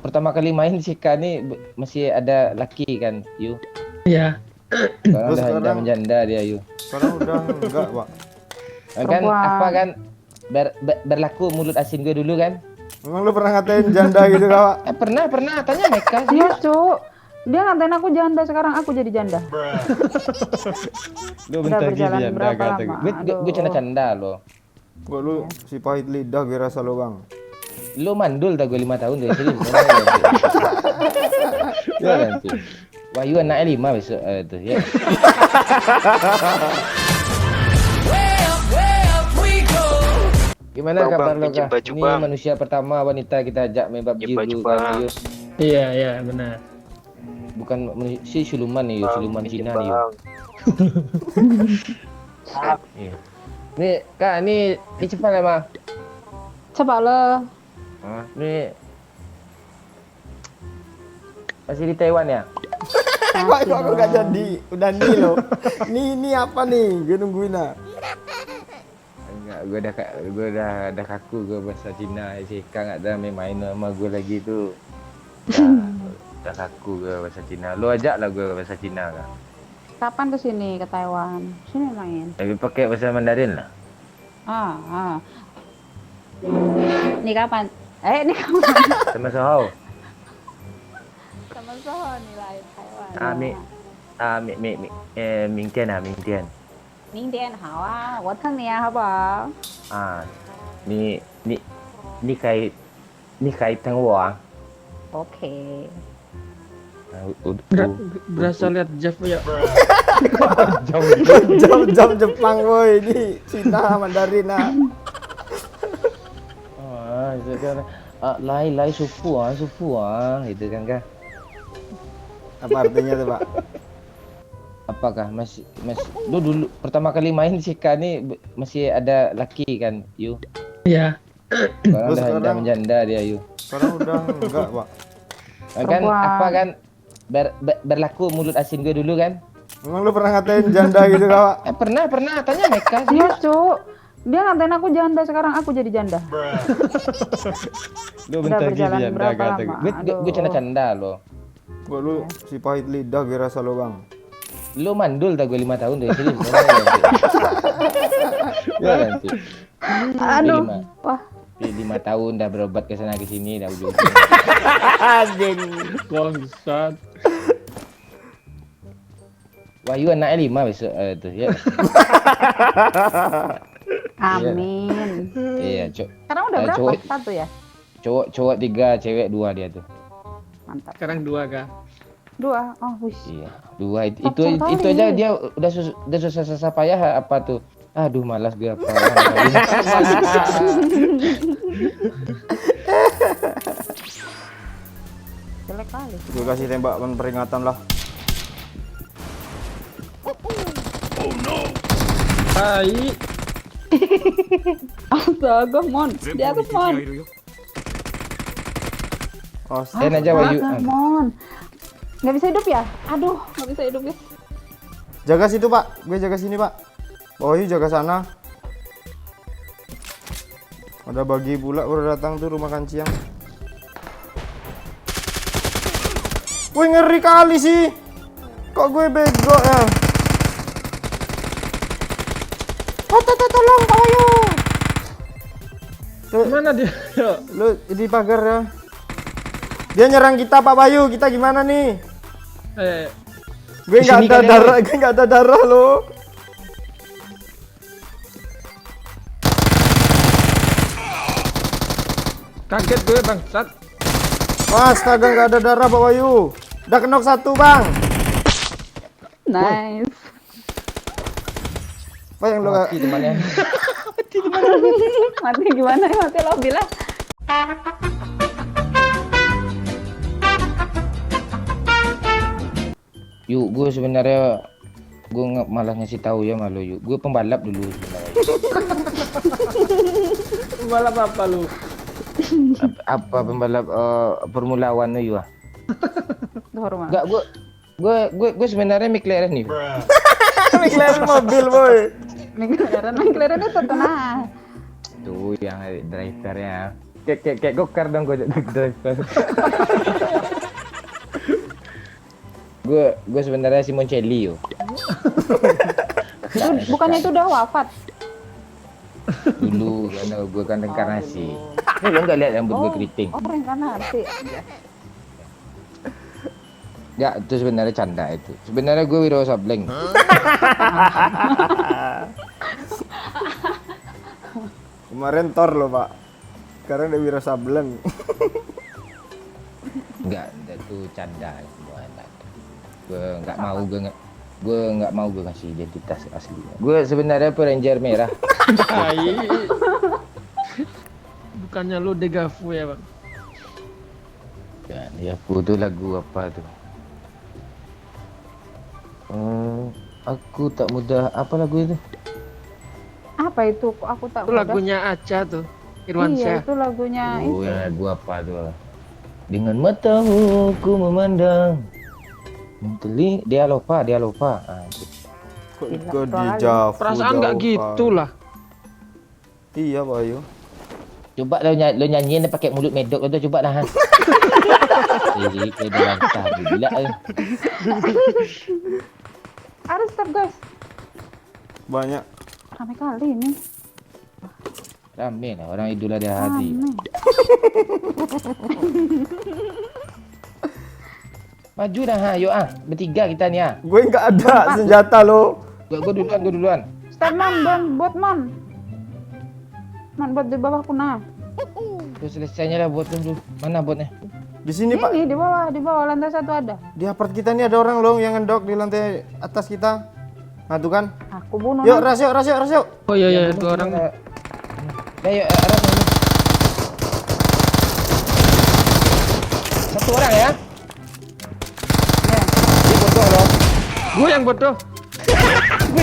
pertama kali main si K nih masih ada laki kan, Yu? Iya. Sekarang udah Sekarang menjanda dia, Yu. sekarang udah enggak, Pak. Kan Perempuan. apa kan berlaku mulut asin gue dulu kan? Memang lu pernah ngatain janda gitu, Kak? Pernah tanya Meka sih. Iya, Cuk. Dia ngatain aku janda, sekarang aku jadi janda. Lu Udah bentar berjalan janda berapa kata lama? gue. Gue Aduh. canda-canda lo. Gua lu si pahit lidah gue rasa lu, Bang. Lu mandul dah gue 5 tahun dari sini. Ya nanti. Wahyu anaknya 5 besok tuh ya. Gimana Bang, kabar lo pinjem Kak? baju, Ini Bang. manusia pertama wanita kita ajak main PUBG Pinjem baju, dulu Bang. kan, Yu. Iya, iya, benar. Bukan si siluman nih, Yu. Siluman Pinjem, Cina nih, Yu. Bang. Iya. Nih, Kak, ini cepat lah, Bang. Coba lo. Nih masih di Taiwan ya? Pak, kok aku nggak jadi? Udah nih lo. Ini apa nih? Gue nungguin ah. Enggak, gue udah kaku gue bahasa Cina. Si Kak nggak ada main sama gue lagi tuh. Udah kaku gue bahasa Cina. Lu ajak lah gue bahasa Cina Kak. Kapan ke sini ke Taiwan? Sini main. Tapi pakai bahasa Mandarin lah. Ah. Ini kapan? Ini kapan? Sama Sohao. Sama Soho nih lah Taiwan. Ming Tian ah, Ming Tian. 明天好啊，我蹭你啊，好不好？ Ni kai tang wo ah. Oke. Berasa lihat Jeff ya. Jam Jepang woi, ini Cina Mandarin ah. Itu kan lai sufu ah, itu kan Kak. Apa artinya tuh, Pak? Apakah lu dulu pertama kali main si K nih masih ada laki kan, Yu? Iya. Sekarang udah Sekarang menjanda dia, Yu. sekarang udah enggak, Pak. Kan Perempuan. apa kan berlaku mulut asin gue dulu kan? Memang lu pernah ngatain janda gitu, Kak? Pernah tanya Meka sih. Iya, Cuk. Dia ngatain aku janda, sekarang aku jadi janda. Lu Udah bentar berjalan janda berapa kata lama? gue. Gue Aduh. canda-canda lo. Gua lu si pahit lidah gue rasa lu, Bang. Lu mandul dah gue 5 tahun dari sini. Ya nanti. Aduh. Lima. Wah, 5 tahun dah berobat ke sana ke sini dah ujung. Anjing. Bangsat. Wahyu anaknya 5 besok tuh ya. amin. Iya, Sekarang udah berapa? cowok- Satu ya? cowok 3, cewek 2 dia tuh. Mantap. Sekarang 2 Kak. 2. Oh, wih. Iya, 2 itu Faktor itu kali. aja dia udah susah payah apa tuh. Aduh malas gue apa. Jelek kali. Gue kasih tembakan peringatan lah. Tai. Astaga, Mon. Di atas, Mon. Oh, Dan aja Wahyu. Astaga, Mon. Nggak bisa hidup ya? Aduh, nggak bisa hidup, guys. jaga situ, Pak. Gue jaga sini, Pak. Oh, jaga sana. Ada bagi pula udah datang tuh rumah kanciang. Wih, ngeri kali sih. Kok gue bego ya? Tolong, Pak Wahyu. Tuh, Mana dia? Yuk. lu di pagar ya. Dia nyerang kita, Pak Bayu. Kita gimana nih? Gue Di nggak sini ada kalian, darah, gue nggak ada darah lo. Kaget gue bangsat. Astaga, nggak ada darah, Pak Bayu. Udah kenok 1, Bang. Nice. Apa yang lo Mati temannya. Mati gimana ya? Mati lo bilang. Yuk, gue sebenarnya gue malah ngasih tahu ya malu yuk. Gue pembalap dulu sebenarnya. Balap apa lu? Apa pembalap Formula One yuk? Hormat. Enggak, gue sebenarnya McLaren nih. McLaren mobil, boy. McLaren itu tenang. Tuh yang drivernya. Kayak gokar dong gue driver. Gue sebenarnya Simoncelli yo. Bukannya itu udah wafat? Dulu karena gue kan reinkarnasi. Ini lo nggak lihat rambut gue keriting? Oh, reinkarnasi. Ya itu sebenarnya canda itu. Sebenarnya gue Wiro Sableng. Kemarin Thor lo pak. Sekarang udah Wiro Sableng. Enggak, itu canda semua. Gue nggak mau gue kasih identitas aslinya. Gue sebenarnya Ranger merah. Tai. Bukannya lu Degavu ya, Bang? Kan, ya itu lagu apa tuh? Aku tak mudah, apa lagu itu? Apa itu? Kok aku tak Itu mudah? lagunya Aca tuh. Iya, Irwansyah. itu lagunya Oh, itu. ya lagu apa tuh? Dengan matamu ku memandang. Dia lupa. Ah, itu. Kok di Javu. Perasaan nggak gitu lah. Iya Pak Ayu. Coba lo nyanyiin pakai mulut medok lo coba lah. Jadi kayak udah lantah gila. Harus stop guys. Banyak. Ramai kali ini. Rame lah orang Idul Adha hari. Ramai. Maju dah ha, yuk bertiga kita nih ah. Gue nggak ada senjata lo. Gue duluan. Stop man, bot man. Man bot di bawahku nah. Terus selesainya lah buat dulu. Mana botnya? Di sini Pak. Ini di bawah lantai 1 ada. Di apart kita nih ada orang loh yang ngendok di lantai atas kita. Nah tuh kan. Aku bunuh. Yuk nah. ras yuk. Oh iya, dua orang. Ya yuk arah dulu. Satu orang ya. Ya. Dia bodoh loh. Gue yang bodoh.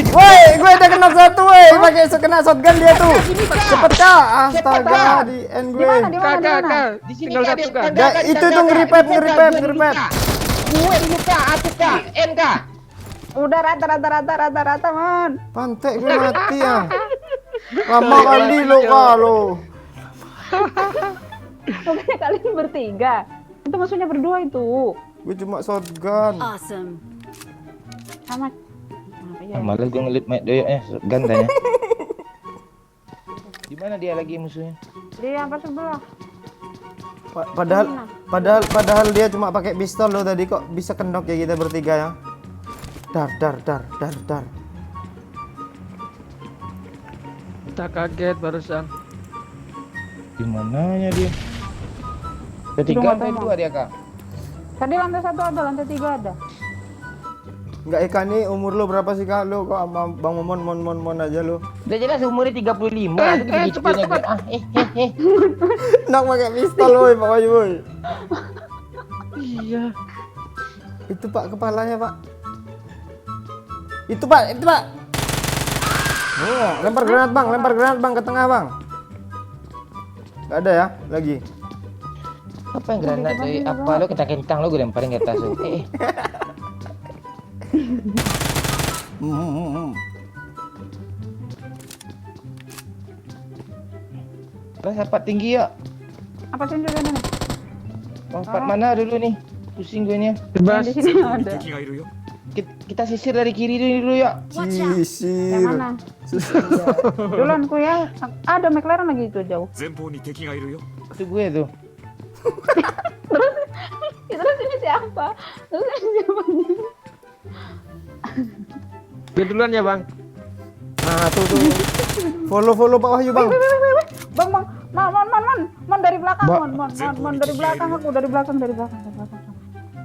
Woi, gue udah kena satu woi. Pakai kena shotgun dia tuh. Cepet kak. Astaga di end gue. Di mana? Kak. Di sini Tinggal Kak, satu, dia- Kak. enggak, Itu tuh nge-revive. Gue dulu Kak, aku Kak, N Kak. Udah rata man. Pantek gue mati ya. Lama kali lo kalau. Pokoknya kalian bertiga. Itu maksudnya berdua itu. Gue cuma shotgun. Awesome. Sama. Ah, malas gue ngelit mic doyoknya, gantanya. Di mana dia lagi musuhnya? Di apa sebelah? Padahal dia cuma pakai pistol lo tadi kok bisa kendok ya kita bertiga ya. Dar. Kita kaget barusan. Di mananya dia? Ketiga atau dua dia Kak? Tadi lantai 1 ada, lantai 3 ada. Enggak Eka nih umur lo berapa sih kak lo kok sama Bang Momon aja lo. Udah jelas umurnya 35. Itu begitunya gue. Nak pakai pistol woi Pak Bayu woi. Iya. Itu Pak kepalanya Pak. Itu Pak. Oh, lempar granat bang ke tengah bang. Gak ada ya lagi. Apa yang granat dari apa lo kentang lo gue lemparin ke atas lo. Lompat tinggi ya. Apa sih juga nih? Lompat mana dulu nih? Pusing gue nya. Bebas. Di sini ada. Kita sisir dari kiri dulu ya. Yang Sisir. mana? Duluan ku ya. Ada McLaren lagi itu jauh. 前方に敵がいるよ Itu gue tuh. Terus ini siapa? Terus ini siapa? Gue duluan ya, Bang. Nah tuh. Follow Pak Wahyu bang. Bang, man dari belakang, man dari belakang aku, dari belakang.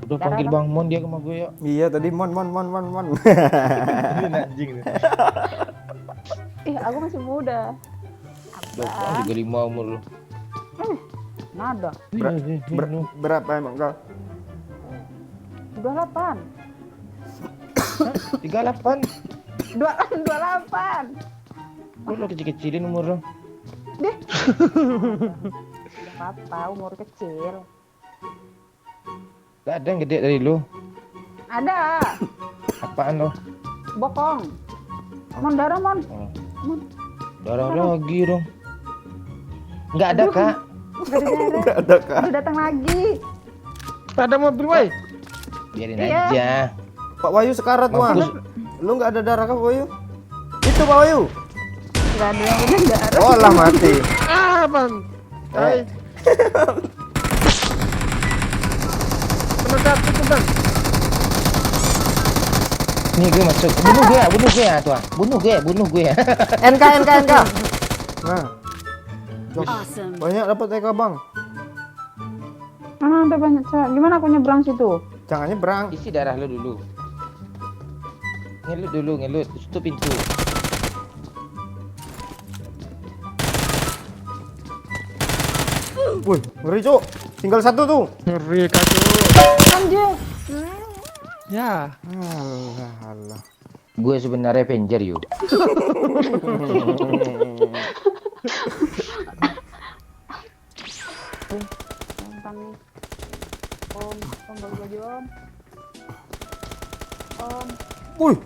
Udah panggil Bang Mon dia ke rumah gue ya. Iya tadi mon. Anjing nih. Aku masih muda. Udah 35 umur lu. Nada. Berapa emang kau? 28. 38. 28. Kok lo kecil-kecilin umur lo? Apa umur kecil? Gak ada yang gede dari lu. Ada. Apaan lo? Bokong. Mon darah, Mon. Oh. Darah lagi dong. Nggak ada kak. Nggak ada kah? Udah datang lagi. Ada mobil, woi. Biarin Iya. aja. Pak Wahyu sekarat wah. Mampus. Lu nggak ada darah kah Pak Wahyu? Itu Pak Wahyu. Gak ada yang udah darah. Oh lah mati. Ah, Bang. Hai. Pendekat itu, Bang. Nih gue masuk. Bunuh gue ya tuan. Bunuh gue ya. NK. Nah. Jok. Awesome. Banyak dapat TK Bang. Ada banyak cewek. Gimana aku nyebrang situ? Jangan nyebrang. Isi darah lu dulu. Ngelut. Tutup pintu. Wih, ngeri Cuk. Tinggal satu tuh. Ngeri kacau. Anjir. Ya. Alah. Gue sebenarnya Avenger yuk. Gampang nih. Om bagi baju om. Wih,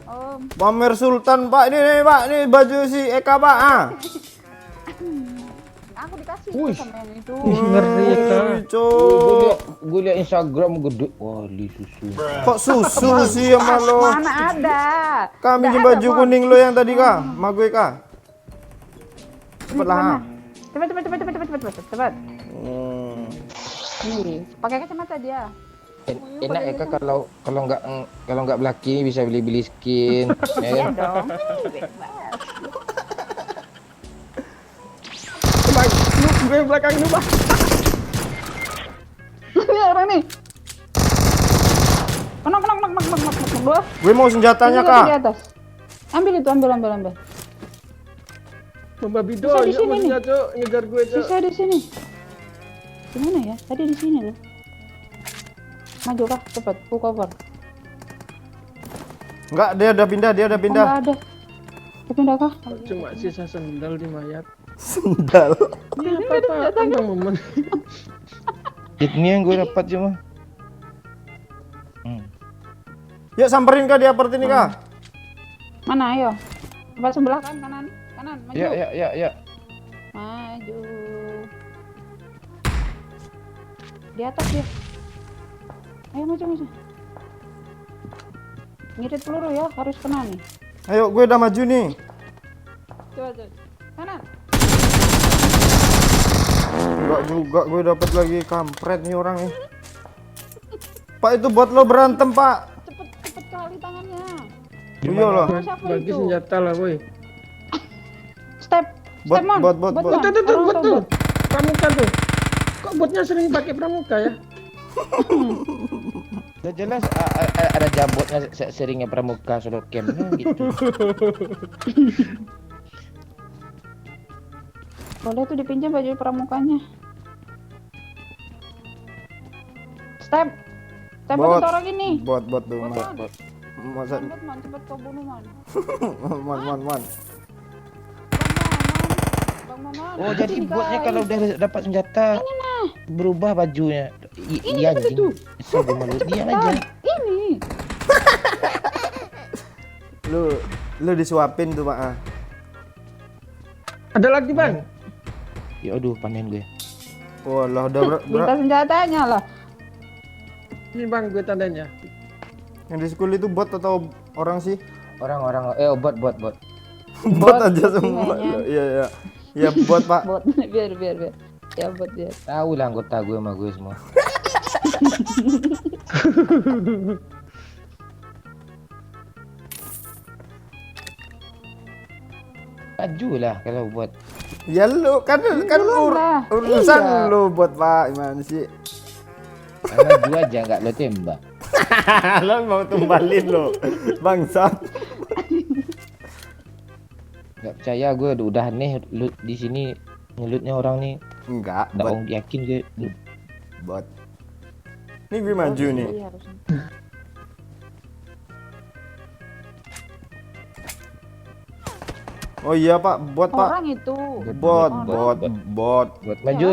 Om. pamer Sultan Pak. Ini nih Pak, ini baju si Eka Pak. Ah. Aku dikasih Wih. sama yang itu. Ih, ngeri kak. Cuk. Gue liat Instagram gede. Wah, li susu. Kok susu sih sama lo? Mana ada? Kami Nggak di ada, baju Mon. kuning lo yang tadi kah? Ma gue kah? Cepet lah. Ha. Cepet. Nih, pakai kacamata dia. Enak ya kak kalau nggak belaki bisa beli skin. Ya Iya kan? dong. Bang, lu gue belakang lu, Bang. Ini orang nih. Kenok. Dua. Gue mau senjatanya Tiga kah? di atas. Ambil itu, ambil. Mbak Bido, Bisa di yuk sini maksudnya, Cok. Ngejar gue, Cok. Sisa di sini. Gimana ya? Tadi di sini loh. Maju kah? Cepet, ku cover. Enggak, dia udah pindah. Oh, nggak ada. Dia pindah kah? Cuma sisa sendal di mayat. Sendal. Ini apa-apa, Bang Momen. Ini yang gue dapat cuma. Yuk samperin kah dia seperti ini kah? Mana ayo? Coba sebelah kanan, maju. Ya. Maju. Di atas dia. Ayo maju. Ngirit peluru ya, harus kena nih. Ayo, gue udah maju nih. Coba. Kanan. Enggak juga, gue dapat lagi kampret nih orang nih. Pak itu buat lo berantem Pak. Cepet kali tangannya. Iya lah. Siapa Bagi itu? senjata lah, woi. Step. Bot, Mon. bot. Mon. Tuh, Orang bot tuh, tuh. bot. Pramuka tuh. Kok botnya sering pakai pramuka ya? Udah jelas ada jambotnya seringnya pramuka solo campnya gitu. Boleh tuh dipinjam baju pramukanya. Step Bot. itu orang ini. Bot tuh. Bot. Masa Man, cepet kau bunuh man. man. Bang Maman. Oh jadi Sini, botnya guys. kalau udah dapat senjata berubah bajunya. Iya anjing. Saya malu dia aja. Ini. lu disuapin tuh Pak. Ah. Ada lagi, Bang. Ya aduh panen gue. Walah udah Minta senjatanya lah. Ini, Bang, gue tandanya. yang di school itu bot atau orang sih? Orang-orang bot. Bot aja semua. kayaknya. Iya. Iya bot Pak. Bot. biar. Ya bot biar. Tahu lah anggota gue sama gue semua. Maju lah kalau buat. Ya lu kan lah. urusan Iya. lu bot Pak. Gimana sih? Maju aja nggak lo tembak. Lo mau tumbalin lo. Bangsat. Nggak percaya gue udah aneh loot di sini ngelutnya orang nih. Enggak, Nggak bot. orang yakin gue. Bot. Ini gue maju nih. Iya, harusnya. Oh iya Pak, bot Pak. Orang itu. Bot. Buat maju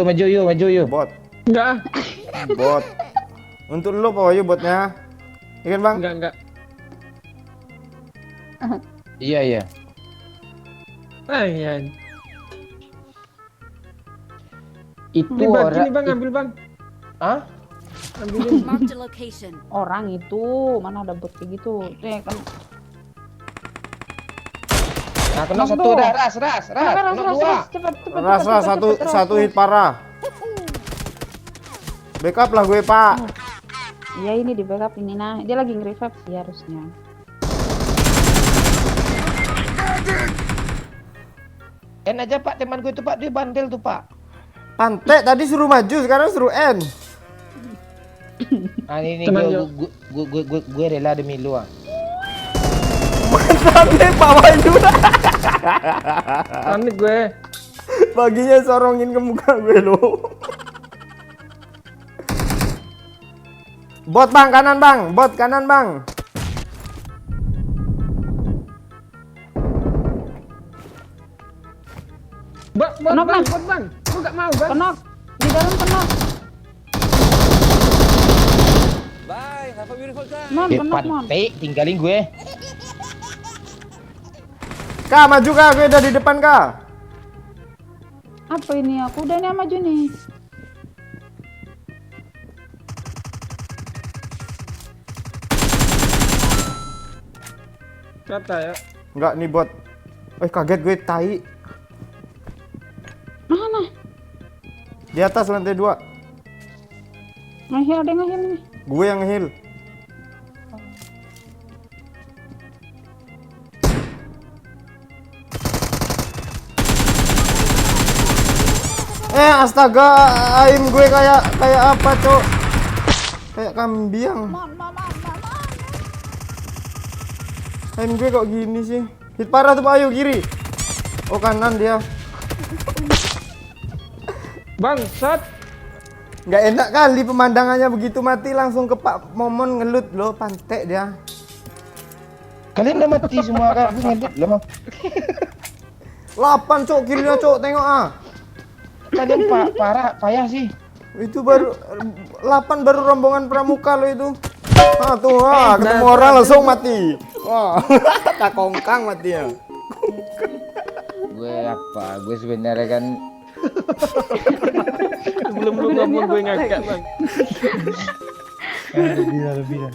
yuk. Bot. Enggak, Bot. Untuk lo Pak Wahyu botnya. Iya kan Bang? enggak. Iya. Ayan. Itu Ini bagi orang. nih bang, ambil bang. Hah? Ambilin. Marked a location. Orang itu mana ada bot kayak gitu. Kan. Nah, kena Knock satu dong. dah, ras. Kena dua. Cepat, cepat, Rasa cepat, satu cepat, satu ras. hit parah. Backup lah gue, Pak. Iya ini di backup ini nah. Dia lagi nge-revive sih harusnya. End aja Pak, teman gue itu Pak, dia bandel tuh Pak. Pantek tadi suruh maju, sekarang suruh end. Ah ini Teman gue rela demi lu ah. Mantap deh Pak Wahyu. Panik gue. Baginya sorongin ke muka gue lo. Bot bang, kanan bang. Bot kanan bang. Bot Kenapa, bang, Bang? bot bang. Lu nggak mau bang? Kenok. Di dalam kenok. Mon, Dia kenok, mon. pantai, tinggalin gue. Kak maju kak, gue udah di depan kak. Apa ini? Aku udah nih maju nih. Kata ya. Enggak nih bot. Kaget gue tai. Mana? Di atas lantai 2. Ngehil, ada yang ngehil nih. Gue yang heal. Astaga, aim gue kayak apa, Cok? Kayak kambing. Aim gue kok gini sih? Hit parah tuh Pak Ayu, kiri. Oh, kanan dia. Bang, shot. Nggak enak kali pemandangannya begitu mati langsung ke Pak Momon ngelut loh, pantek dia. Kalian udah mati semua kan? Gue ngedit loh. 8 Cok, kirinya Cok, tengok ah. Kalian payah sih. Itu baru 8 baru rombongan pramuka lo itu. Tuh, ketemu orang langsung mati. Wah, tak kongkang mati ya. Gue apa? Gue sebenarnya kan Sebelum lu ngomong gue ngakak bang. lebih dah.